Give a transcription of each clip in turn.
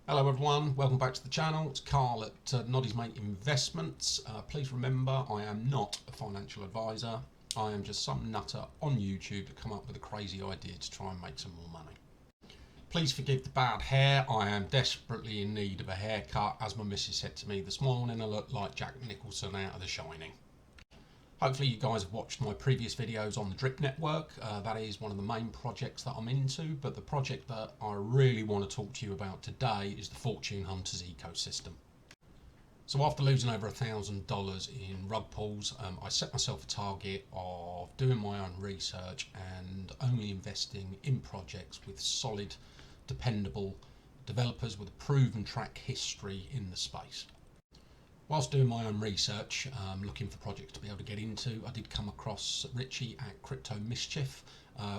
Hello everyone, welcome back to the channel. It's Carl at Noddy's Mate Investments. Please remember I am not a financial advisor. I am just some nutter on YouTube to come up with a crazy idea to try and make some more money. Please forgive the bad hair. I am desperately in need of a haircut. As my missus said to me this morning, I look like Jack Nicholson out of The Shining. Hopefully you guys have watched my previous videos on the Drip Network. That is one of the main projects that I'm into, but the project that I really want to talk to you about today is the Fortune Hunters ecosystem. So after losing over $1,000 in rug pulls, I set myself a target of doing my own research and only investing in projects with solid, dependable developers with a proven track history in the space. Whilst doing my own research, looking for projects to be able to get into, I did come across Richie at Crypto Mischief.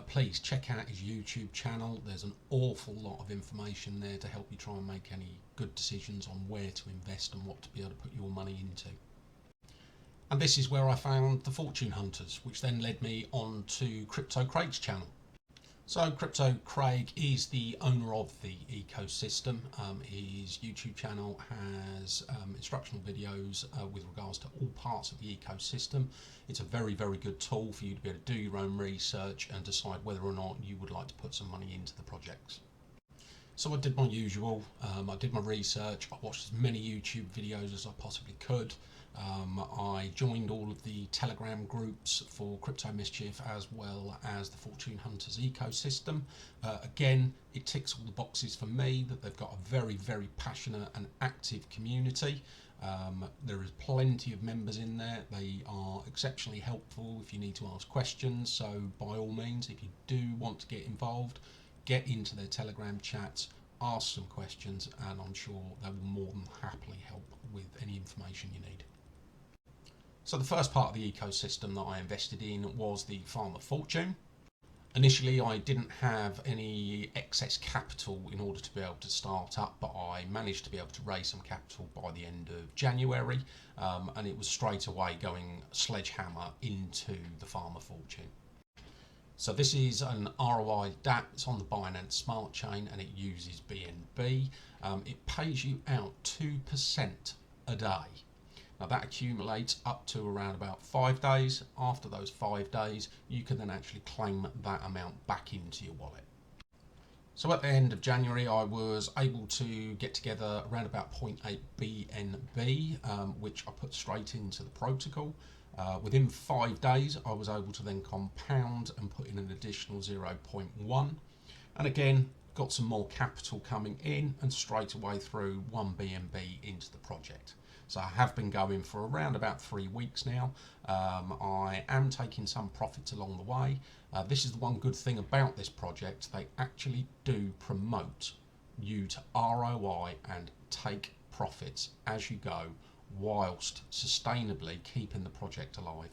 Please check out his YouTube channel. There's an awful lot of information there to help you try and make any good decisions on where to invest and what to be able to put your money into. And this is where I found the Fortune Hunters, which then led me on to Crypto Craig's channel. So Crypto Craig is the owner of the ecosystem. His YouTube channel has instructional videos with regards to all parts of the ecosystem. It's a very, very good tool for you to be able to do your own research and decide whether or not you would like to put some money into the projects. So I did my usual, I did my research, I watched as many YouTube videos as I possibly could. I joined all of the Telegram groups for Crypto Mischief as well as the Fortune Hunters ecosystem. Again, it ticks all the boxes for me that they've got a very, very passionate and active community. There is plenty of members in there. They are exceptionally helpful if you need to ask questions. So by all means, if you do want to get involved, get into their Telegram chats, ask some questions, and I'm sure they will more than happily help with any information you need. So the first part of the ecosystem that I invested in was the Farmer Fortune. Initially I didn't have any excess capital in order to be able to start up, but I managed to be able to raise some capital by the end of January, and it was straight away going sledgehammer into the Farmer Fortune. So this is an ROI DApp. It's on the Binance Smart Chain and it uses BNB. It pays you out 2% a day. Now that accumulates up to around about 5 days. After those 5 days, you can then actually claim that amount back into your wallet. So at the end of January, I was able to get together around about 0.8 BNB, which I put straight into the protocol. Within 5 days, I was able to then compound and put in an additional 0.1. And again, got some more capital coming in and straight away through 1 BNB into the project. So I have been going for around about 3 weeks now. I am taking some profits along the way. This is the one good thing about this project. They actually do promote you to ROI and take profits as you go, whilst sustainably keeping the project alive.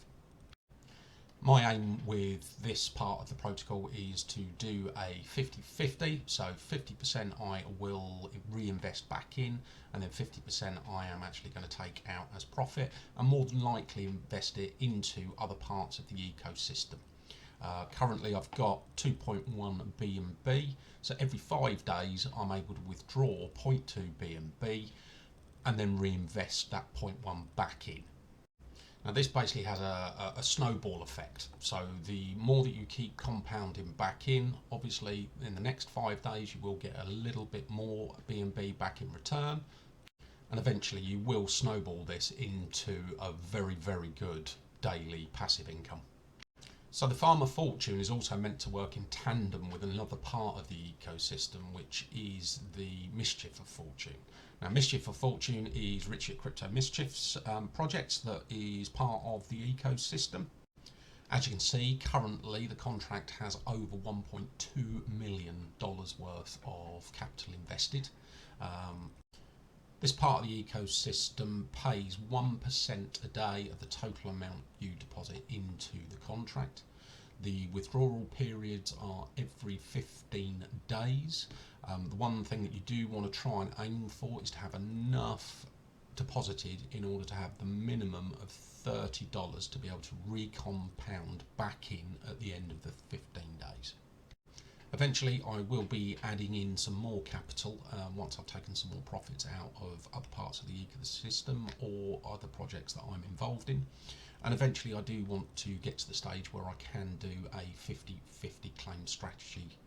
My aim with this part of the protocol is to do a 50-50, so 50% I will reinvest back in, and then 50% I am actually going to take out as profit, and more than likely invest it into other parts of the ecosystem. Currently I've got 2.1 BNB, so every 5 days I'm able to withdraw 0.2 BNB and then reinvest that 0.1 back in. Now this basically has a snowball effect, so the more that you keep compounding back in, obviously in the next 5 days you will get a little bit more BNB back in return, and eventually you will snowball this into a very, very good daily passive income. So the Farmer Fortune is also meant to work in tandem with another part of the ecosystem, which is the Mischief of Fortune. Now Mischief of Fortune is Richie at Crypto Mischief's project that is part of the ecosystem. As you can see, currently the contract has over $1.2 million worth of capital invested. This part of the ecosystem pays 1% a day of the total amount you deposit into the contract. The withdrawal periods are every 15 days. The one thing that you do want to try and aim for is to have enough deposited in order to have the minimum of $30 to be able to recompound back in at the end of the 15 days. Eventually I will be adding in some more capital once I've taken some more profits out of other parts of the ecosystem or other projects that I'm involved in. And eventually I do want to get to the stage where I can do a 50-50 claim strategy.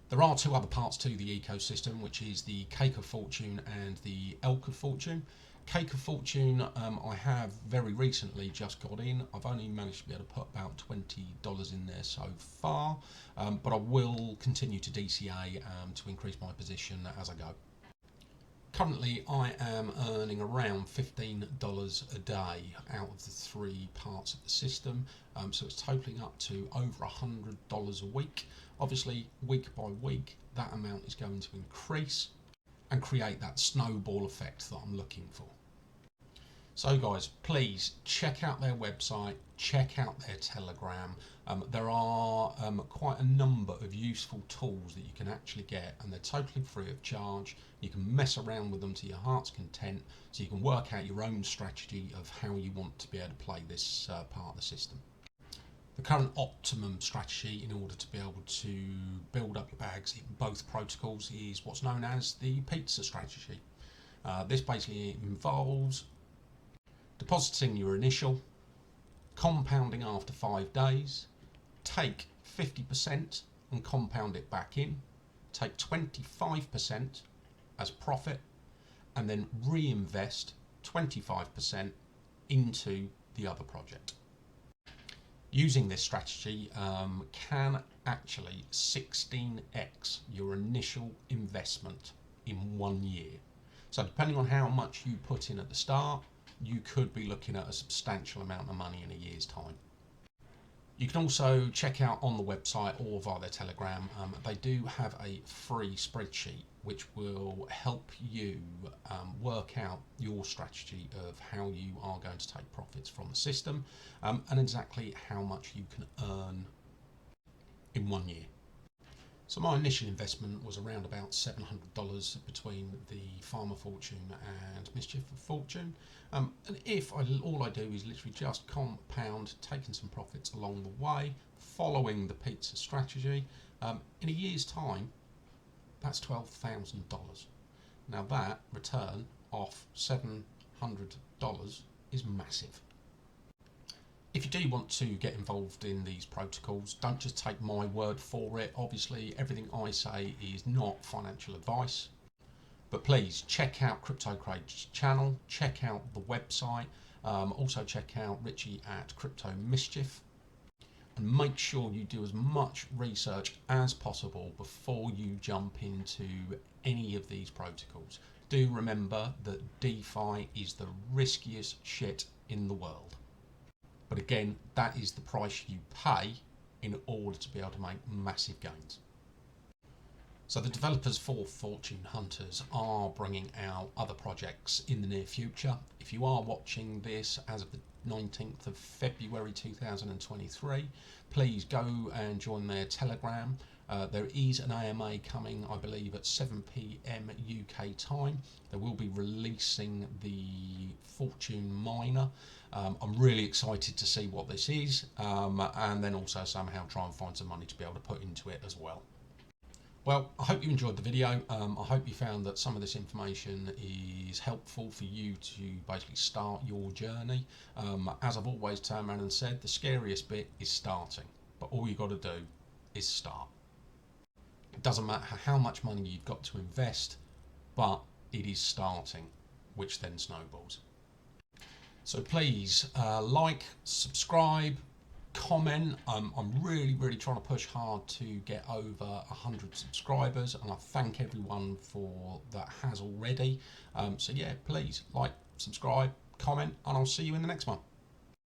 There are two other parts to the ecosystem, which is the Cake of Fortune and the Elk of Fortune. Cake of Fortune I have very recently just got in. I've only managed to be able to put about $20 in there so far, but I will continue to DCA to increase my position as I go. Currently I am earning around $15 a day out of the three parts of the system, so it's totaling up to over $100 a week. Obviously week by week that amount is going to increase and create that snowball effect that I'm looking for. So guys, please check out their website, check out their Telegram. There are quite a number of useful tools that you can actually get, and they're totally free of charge. You can mess around with them to your heart's content, so you can work out your own strategy of how you want to be able to play this part of the system. The current optimum strategy in order to be able to build up your bags in both protocols is what's known as the pizza strategy. This basically involves depositing your initial, compounding after 5 days, take 50% and compound it back in, take 25% as profit, and then reinvest 25% into the other project. Using this strategy can actually 16x your initial investment in 1 year. So depending on how much you put in at the start, you could be looking at a substantial amount of money in a year's time. You can also check out on the website or via their Telegram, they do have a free spreadsheet which will help you work out your strategy of how you are going to take profits from the system and exactly how much you can earn in 1 year. So my initial investment was around about $700 between the Farmer Fortune and Mischief of Fortune. And if all I do is literally just compound, taking some profits along the way, following the pizza strategy, in a year's time, that's $12,000. Now that return off $700 is massive. If you do want to get involved in these protocols, don't just take my word for it. Obviously, everything I say is not financial advice. But please check out Crypto Craig's channel, check out the website, also check out Richie at Crypto Mischief. And make sure you do as much research as possible before you jump into any of these protocols. Do remember that DeFi is the riskiest shit in the world. But again, that is the price you pay in order to be able to make massive gains. So the developers for Fortune Hunters are bringing out other projects in the near future. If you are watching this as of the 19th of February 2023, please go and join their Telegram. There is an AMA coming, I believe, at 7 PM UK time. They will be releasing the Fortune Miner. I'm really excited to see what this is, and then also somehow try and find some money to be able to put into it as well. Well, I hope you enjoyed the video. I hope you found that some of this information is helpful for you to basically start your journey. As I've always turned around and said, the scariest bit is starting, but all you got to do is start. It doesn't matter how much money you've got to invest, but it is starting, which then snowballs. So please like, subscribe, comment. I'm really trying to push hard to get over 100 subscribers, and I thank everyone for that has already. So yeah, please like, subscribe, comment, and I'll see you in the next one.